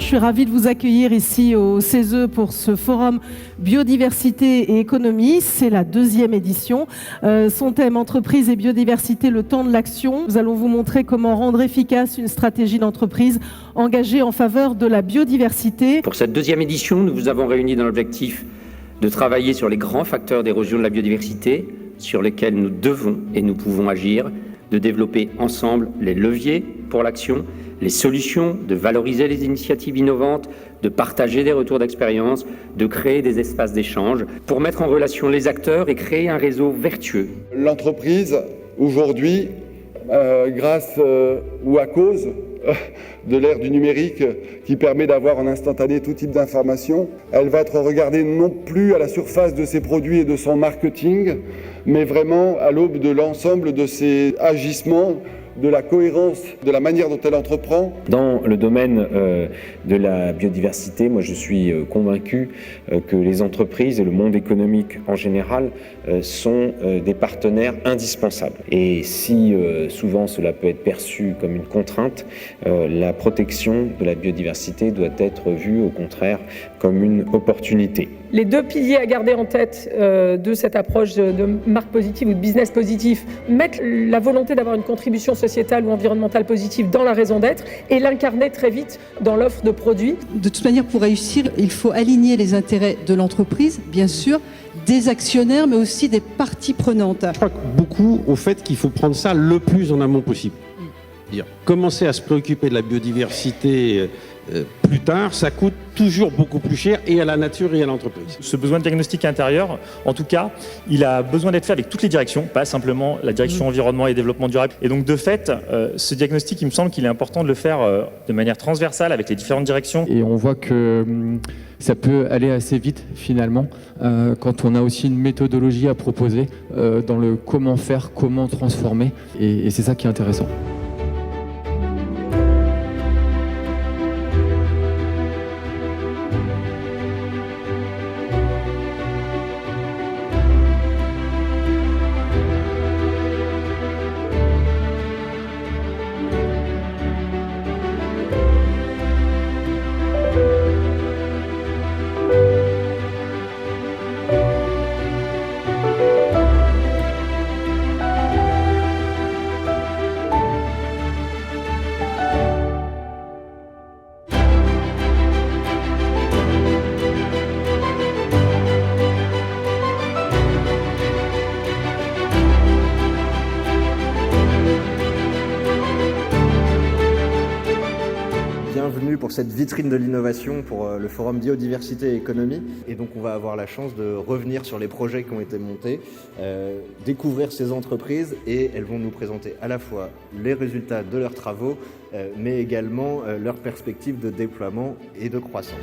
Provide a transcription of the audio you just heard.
Je suis ravie de vous accueillir ici au CESE pour ce forum biodiversité et économie. C'est la 2e édition. Son thème entreprise et biodiversité, le temps de l'action. Nous allons vous montrer comment rendre efficace une stratégie d'entreprise engagée en faveur de la biodiversité. Pour cette 2e édition, nous vous avons réunis dans l'objectif de travailler sur les grands facteurs d'érosion de la biodiversité sur lesquels nous devons et nous pouvons agir, de développer ensemble les leviers pour l'action, les solutions, de valoriser les initiatives innovantes, de partager des retours d'expérience, de créer des espaces d'échange pour mettre en relation les acteurs et créer un réseau vertueux. L'entreprise, aujourd'hui, grâce ou à cause de l'ère du numérique qui permet d'avoir en instantané tout type d'informations, elle va être regardée non plus à la surface de ses produits et de son marketing, mais vraiment à l'aube de l'ensemble de ses agissements, de la cohérence, de la manière dont elle entreprend. Dans le domaine de la biodiversité, moi je suis convaincu que les entreprises et le monde économique en général sont des partenaires indispensables. Et si souvent cela peut être perçu comme une contrainte, la protection de la biodiversité doit être vue au contraire comme une opportunité. Les 2 piliers à garder en tête de cette approche de marque positive ou de business positif, mettre la volonté d'avoir une contribution sociétale ou environnementale positive dans la raison d'être et l'incarner très vite dans l'offre de produits. De toute manière, pour réussir, il faut aligner les intérêts de l'entreprise, bien sûr, des actionnaires, mais aussi des parties prenantes. Je crois que beaucoup au fait qu'il faut prendre ça le plus en amont possible. Commencer à se préoccuper de la biodiversité plus tard, ça coûte toujours beaucoup plus cher et à la nature et à l'entreprise. Ce besoin de diagnostic intérieur, en tout cas, il a besoin d'être fait avec toutes les directions, pas simplement la direction environnement et développement durable. Et donc de fait, ce diagnostic, il me semble qu'il est important de le faire de manière transversale avec les différentes directions. Et on voit que ça peut aller assez vite finalement quand on a aussi une méthodologie à proposer dans le comment faire, comment transformer. Et c'est ça qui est intéressant. Bienvenue pour cette vitrine de l'innovation pour le forum biodiversité et économie. Et donc on va avoir la chance de revenir sur les projets qui ont été montés, découvrir ces entreprises et elles vont nous présenter à la fois les résultats de leurs travaux, mais également leurs perspectives de déploiement et de croissance.